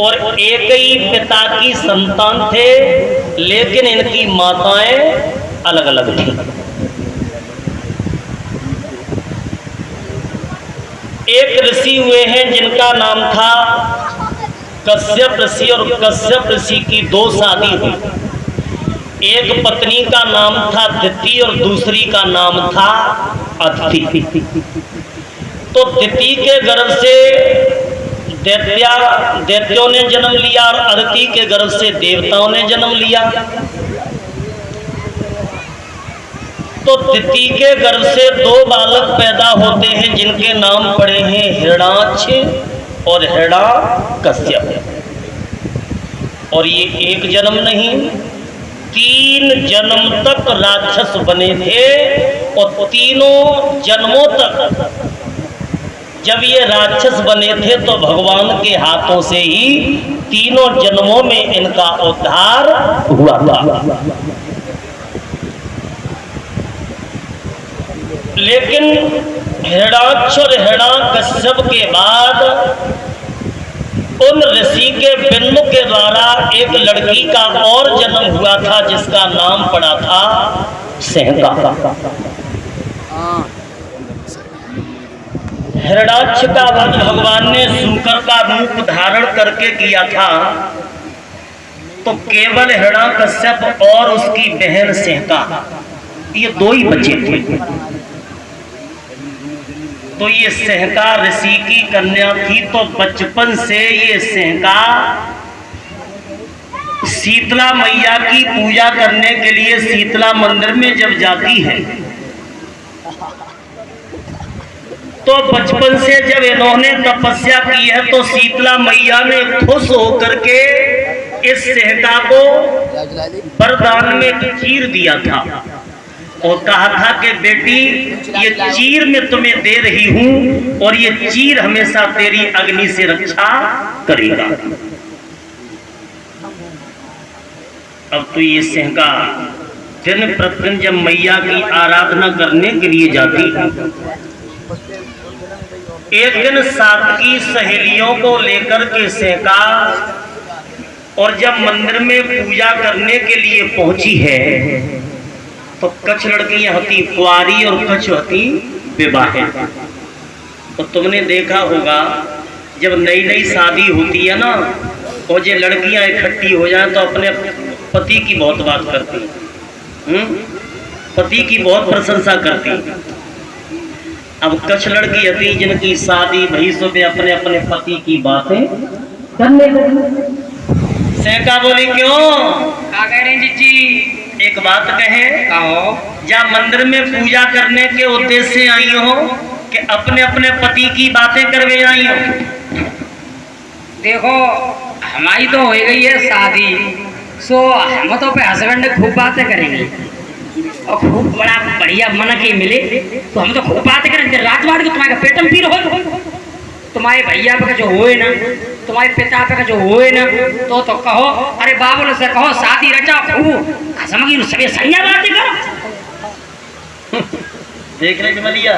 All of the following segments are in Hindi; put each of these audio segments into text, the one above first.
और एक ही पिता की संतान थे, लेकिन इनकी माताएं अलग अलग थीं। एक ऋषि हुए हैं जिनका नाम था कश्यप ऋषि, और कश्यप ऋषि की 2 शादी हुई। एक पत्नी का नाम था दिति और दूसरी का नाम था अदिति। तो दिति के गर्भ से दैत्यों ने जन्म लिया और अदिति के गर्भ से देवताओं ने जन्म लिया। तो दिति के गर्भ से 2 बालक पैदा होते हैं जिनके नाम पड़े हैं हिरणाक्ष और हिरण्यकश्यप। और ये एक जन्म नहीं, 3 जन्म तक राक्षस बने थे, और तीनों जन्मों तक जब ये राक्षस बने थे तो भगवान के हाथों से ही तीनों जन्मों में इनका उद्धार हुआ था। लेकिन हिरण्याक्ष और हिरण्यकश्यप के बाद उन ऋषि के बिंदु के द्वारा एक लड़की का और जन्म हुआ था जिसका नाम पड़ा था सहका। हिरण्याक्ष का वध भगवान ने शूकर का रूप धारण करके किया था, तो केवल हिरण्यकश्यप और उसकी बहन सहका, ये 2 ही बचे थे। तो ये सहका ऋषि की कन्या थी, तो बचपन से ये सहका शीतला मैया की पूजा करने के लिए शीतला मंदिर में जब जाती है, तो बचपन से जब इन्होंने तपस्या की है तो शीतला मैया ने खुश होकर के इस सहका को वरदान में चीर दिया था और कहा था कि बेटी ये चीर मैं तुम्हें दे रही हूं और ये चीर हमेशा तेरी अग्नि से रक्षा करेगा। अब तो ये सहका दिन प्रतिदिन जब मैया की आराधना करने के लिए जाती, एक दिन सातकी सहेलियों को लेकर के सहका और जब मंदिर में पूजा करने के लिए पहुंची है तो कुछ लड़कियां होती कुंवारी और कुछ होती विवाहित। तो तुमने देखा होगा जब नई नई शादी होती है ना, और जो लड़कियां इकट्ठी हो जाए तो अपने पति की बहुत बात करती, पति की बहुत प्रशंसा करती। अब कुछ लड़की होती जिनकी शादी भई सो में अपने अपने पति की बातें करने लगी। सहका बोली क्यों? क्या कह रहे हैं जी? एक बात कहे, कहो। या मंदिर में पूजा करने के उद्देश्य से आई हो कि अपने अपने पति की बातें करवे आई हो? देखो हमारी तो हो गई है शादी, सो हम तो पे हस्बैंड खूब बातें करेंगे और खूब बड़ा बढ़िया मन के मिले तो हम तो खूब बातें करेंगे। रात बात को तुम्हारे पेटम पीर हो, तुम्हारे भैया पे जो होए ना, तुम्हारे पिता पे जो होए ना, तो कहो अरे बाबू से कहो शादी रचाओ, खूब हसमगी सभी सैया बातें करो। देख रहे जमलिया,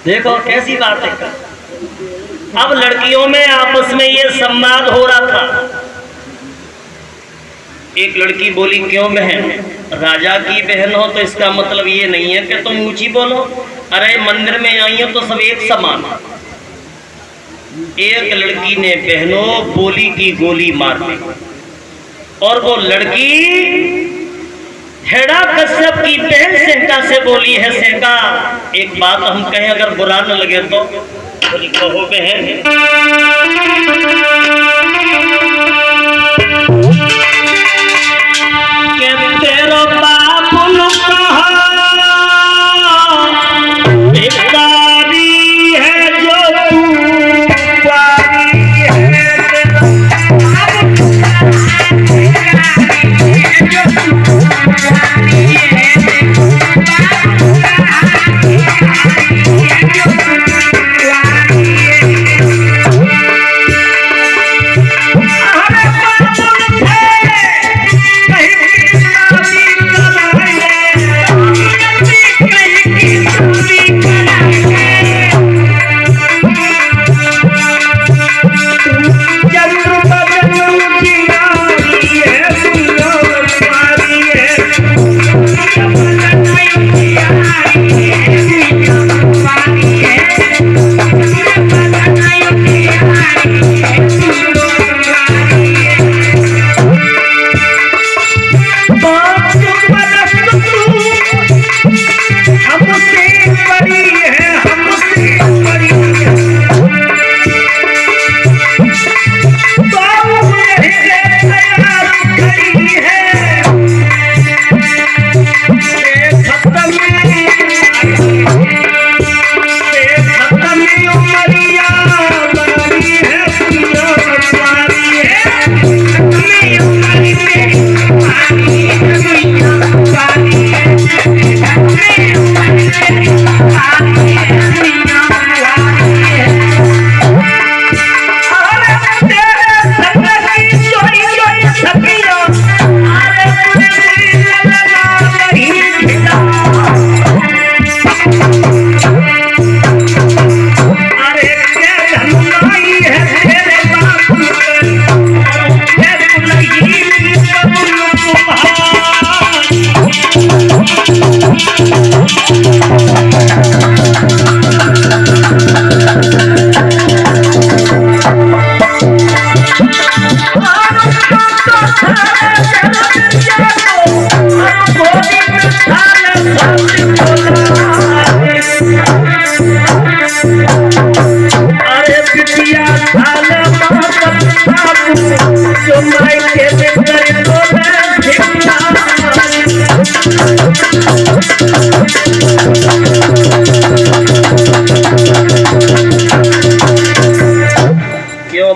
देखो कैसी बात है। अब लड़कियों में आपस में ये संवाद हो रहा था। एक लड़की बोली क्यों बहन? राजा की बहन हो तो इसका मतलब ये नहीं है कि तुम ऊंची बोलो। अरे मंदिर में आई हो तो सब एक समान। एक लड़की ने बहनों बोली की गोली मार दी और वो लड़की हिरण्यकश्यप की बहन सहका से बोली है, सहका एक बात हम कहें अगर बुरा न लगे तो? बोली कहो बहन। तेरा बाबुल कहा भिखारी है जो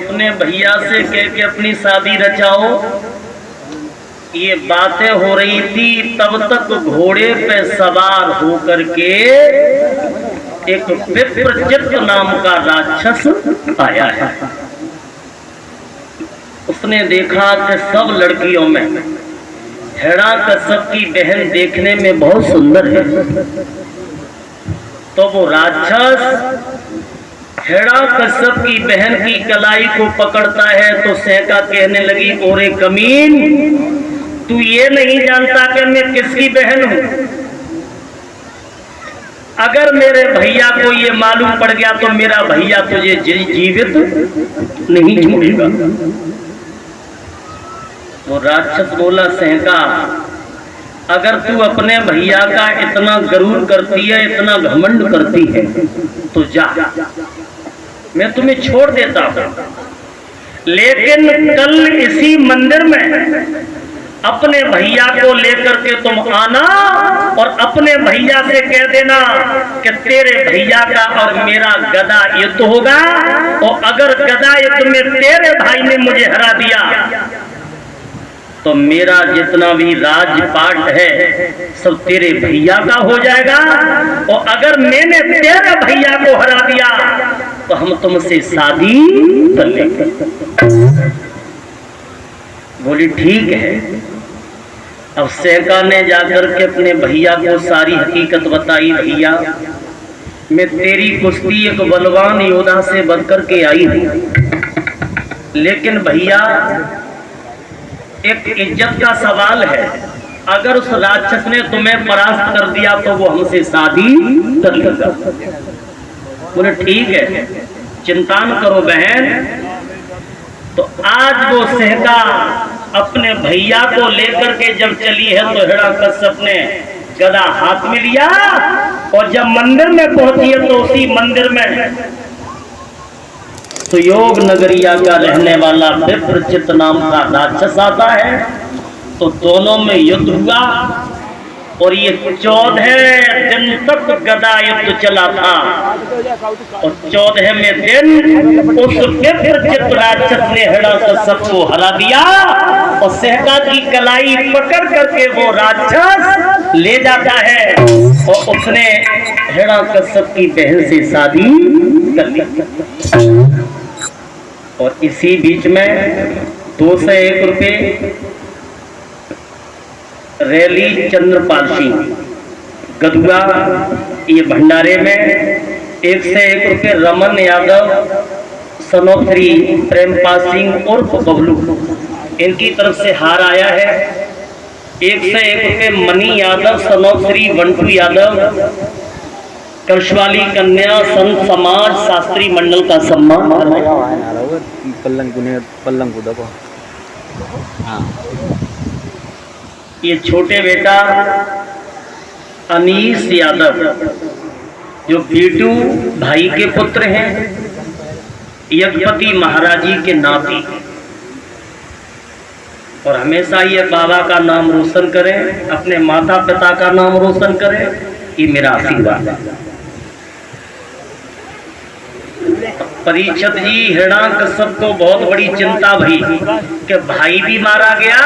अपने भैया से कह के अपनी शादी रचाओ। ये बातें हो रही थी, तब तक घोड़े पे सवार होकर के एक विप्रचित्त नाम का राक्षस आया है। उसने देखा कि सब लड़कियों में हिरण्यकश्यप की बहन देखने में बहुत सुंदर है। तो वो राक्षस हिरण्यकश्यप की बहन की कलाई को पकड़ता है तो सहका कहने लगी, ओरे कमीन, तू ये नहीं जानता कि मैं किसकी बहन हूं? अगर मेरे भैया को ये मालूम पड़ गया तो मेरा भैया तुझे जीवित नहीं छोड़ेगा। वो राक्षस बोला, सहका, अगर तू अपने भैया का इतना गरूर करती है, इतना घमंड करती है, तो जा, मैं तुम्हें छोड़ देता हूं। लेकिन कल इसी मंदिर में अपने भैया को लेकर के तुम आना और अपने भैया से कह देना कि तेरे भैया का और मेरा गदा युद्ध होगा, और अगर गदा युद्ध में तेरे भाई ने मुझे हरा दिया तो मेरा जितना भी राजपाट है सब तेरे भैया का हो जाएगा, और अगर मैंने तेरे भैया को हरा दिया तो हम तुमसे शादी कर लेंगे। बोली ठीक है। अब सहका ने जाकर के अपने भैया को सारी हकीकत बताई, भैया मैं तेरी कुश्ती एक बलवान योद्धा से बनकर के आई हूं, लेकिन भैया एक इज्जत का सवाल है, अगर उस राक्षस ने तुम्हें परास्त कर दिया तो वो हमसे शादी कर लेगा। बोले ठीक है, चिंता न करो बहन। तो आज वो सहका अपने भैया को लेकर के जब चली है तो हिरण्यकश्यप ने गदा हाथ में लिया, और जब मंदिर में पहुंची है तो उसी मंदिर में सुयोग नगरिया का रहने वाला विप्रचित्त नाम का राक्षस आता है। तो दोनों में युद्ध हुआ, और ये 14 दिन तक गदा युद्ध चला था, और 14वें दिन उस विप्रचित्त राक्षस ने हिरण्यकश्यप को हरा दिया, और सहका की कलाई पकड़ करके वो राक्षस ले जाता है, और उसने हिरण्यकश्यप की बहन से शादी कर ली। और इसी बीच में 201 रुपये रैली चंद्रपाल सिंह गदुआ, ये भंडारे में 101 रुपये रमन यादव सनोत्री प्रेमपाल सिंह उर्फ बबलू, इनकी तरफ से हार आया है। 101 रुपये मनी यादव सनोत्री बंटू यादव कर्शवाली कन्या संत समाज शास्त्री मंडल का सम्मान। ये छोटे बेटा अनीस यादव जो बीटू भाई के पुत्र हैं, यज्ञपति महाराज जी के नाती, और हमेशा ये बाबा का नाम रोशन करें, अपने माता पिता का नाम रोशन करें, ये मेरा आशीर्वाद है। परीक्षित जी हिरण्यकश्यप को बहुत बड़ी चिंता भई कि भाई भी मारा गया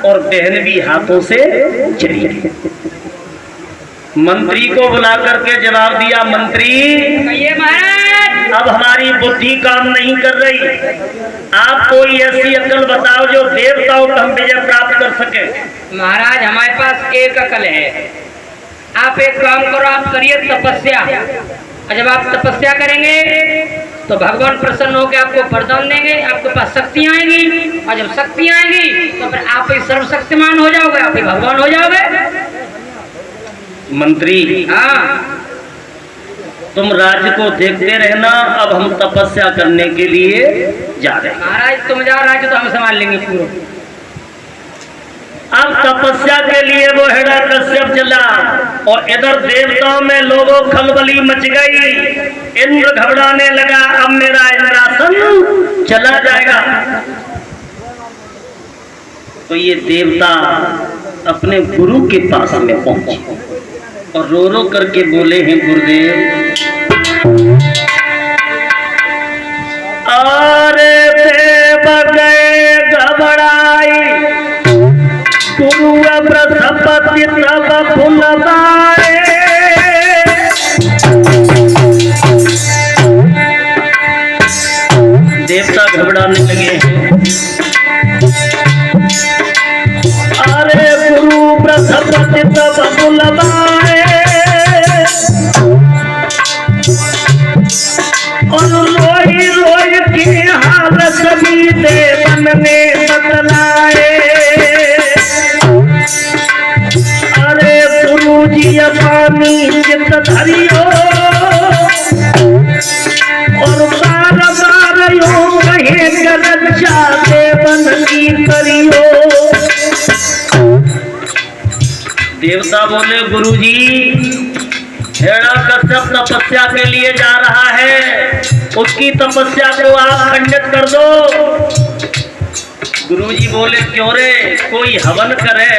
और बहन भी हाथों से चली गई। मंत्री को बुला करके जवाब दिया, मंत्री अब हमारी बुद्धि काम नहीं कर रही, आप कोई ऐसी अकल बताओ जो देवताओं का हम विजय प्राप्त कर सके। महाराज हमारे पास एक अकल है, आप एक काम करो, आप करिए तपस्या, और जब आप तपस्या करेंगे तो भगवान प्रसन्न होकर आपको वरदान देंगे, आपके पास शक्तियां आएंगी, और जब शक्तियां आएंगी तो फिर आप ही सर्वशक्तिमान हो जाओगे, आप ही भगवान हो जाओगे। मंत्री हाँ, तुम राज्य को देखते रहना, अब हम तपस्या करने के लिए जा रहे हैं। महाराज तुम जाओ, राज्य तो हम संभाल लेंगे पूरा। अब तपस्या के लिए वो हिरण्यकश्यप चला, और इधर देवताओं में लोगों खलबली मच गई। इंद्र घबराने लगा, अब मेरा इंद्रासन चला जाएगा। तो ये देवता अपने गुरु के पास में पहुंचे और रो रो करके बोले हैं, गुरुदेव अरे देवता घबराने लगे हैं। अरे गुरु बृहस्पति तब बुलवाए और रोई रोई की हाल सभी देवन ने बतलाए। अरे गुरु जी पानी चित धरियो और बार बार यूं कहे रक्षा देवन की करियो। देवता बोले गुरुजी, हिरण्यकश्यप तपस्या के लिए जा रहा है, उसकी तपस्या को आप खंडित कर दो। गुरुजी बोले क्यों रे, कोई हवन करे,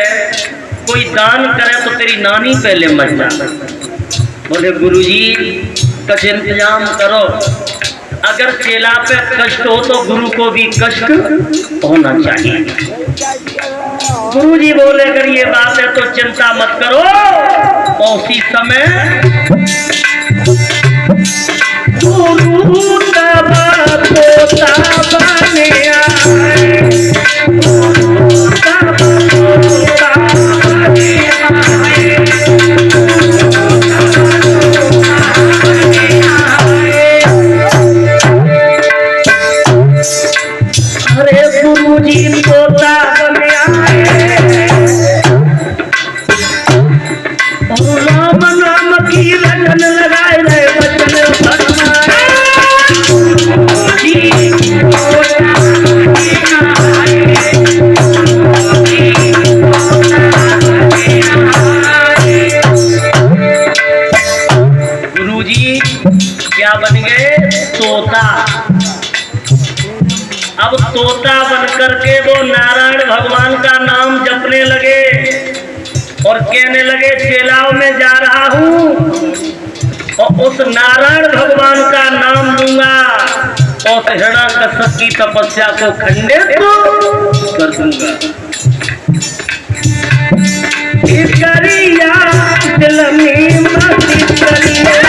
कोई दान करे तो तेरी नानी पहले मर जाए। बोले गुरुजी कुछ इंतजाम करो, अगर चेला पे कष्ट हो तो गुरु को भी कष्ट होना चाहिए। गुरुजी बोले अगर ये बात है तो चिंता मत करो। उसी समय गुरु तब पोता बने आए, गुरु तब पोता बने आए। अरे गुरुजी पोता बने आए और राम नाम की रटन लगाए रहे बचन फरमाए। गुरुजी क्या बन गए, तोता। अब तोता बन करके वो नारायण भगवान का नाम जपने लगे और कहने लगे चेलाओं में जा रहा हूँ और उस नारायण भगवान का नाम दूंगा और हिरण्यकश्यप की तपस्या को खंडित कर दूंगा। करिया दिल में मस्ती करिया,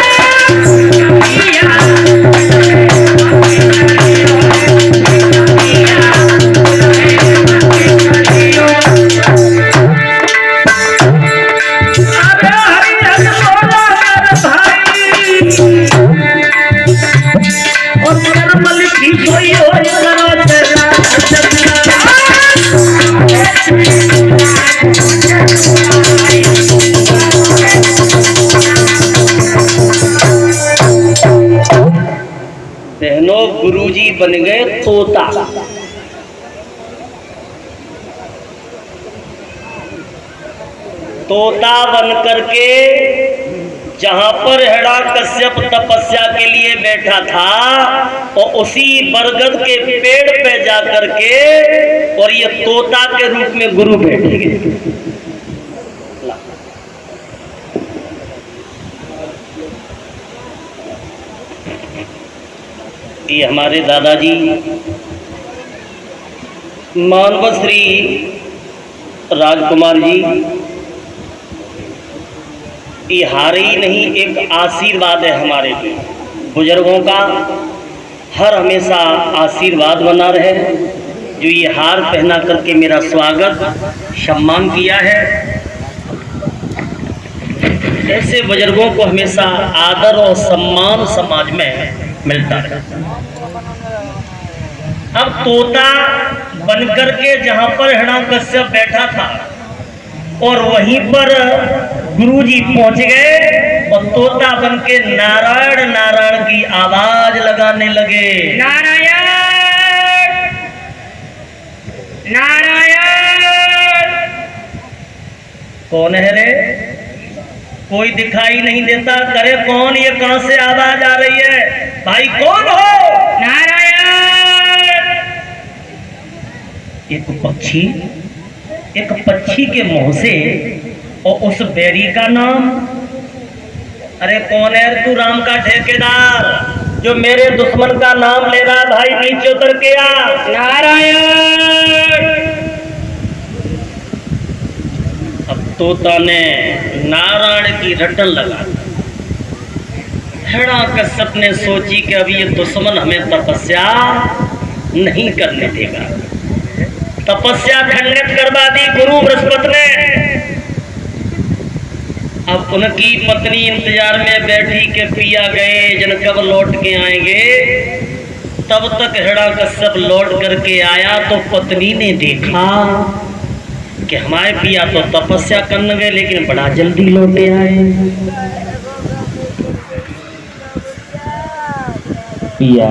बहनों गुरुजी बन गए तोता। तोता बन करके जहां पर हिरण्यकश्यप तपस्या के लिए बैठा था और उसी बरगद के पेड़ पे जा करके और ये तोता के रूप में गुरु बैठे गए। ये हमारे दादाजी मानव श्री राजकुमार जी, ये हार ही नहीं, एक आशीर्वाद है हमारे लिए। बुजुर्गों का हर हमेशा आशीर्वाद बना रहे। जो ये हार पहना करके मेरा स्वागत सम्मान किया है, ऐसे बुजुर्गों को हमेशा आदर और सम्मान समाज में मिलता है। अब तोता बनकर के जहां पर हिरण्यकश्यप बैठा था और वहीं पर गुरुजी पहुंच गए और तोता बन के नारायण नारायण की आवाज लगाने लगे। नारायण नारायण। कौन है रे? कोई दिखाई नहीं देता। करे कौन? ये कहां से आवाज आ रही है? भाई कौन हो? नारायण। एक पक्षी के मुंह से और उस बैरी का नाम। अरे कौन है तू? राम का ठेकेदार जो मेरे दुश्मन का नाम ले रहा। भाई नीचे उतर के आ। नारायण। अब तोता ने नारायण की रटन लगा। हिरण्यकश्यप ने सोची कि अभी ये दुश्मन हमें तपस्या नहीं करने देगा। तपस्या खंडित करवा दी गुरु बृहस्पति ने। अब उनकी पत्नी इंतजार में बैठी के पिया गए जन कब लौट के आएंगे। तब तक हिरण्यकश्यप लौट करके आया तो पत्नी ने देखा कि हमारे पिया तो तपस्या करने गए लेकिन बड़ा जल्दी लौटे आए। पिया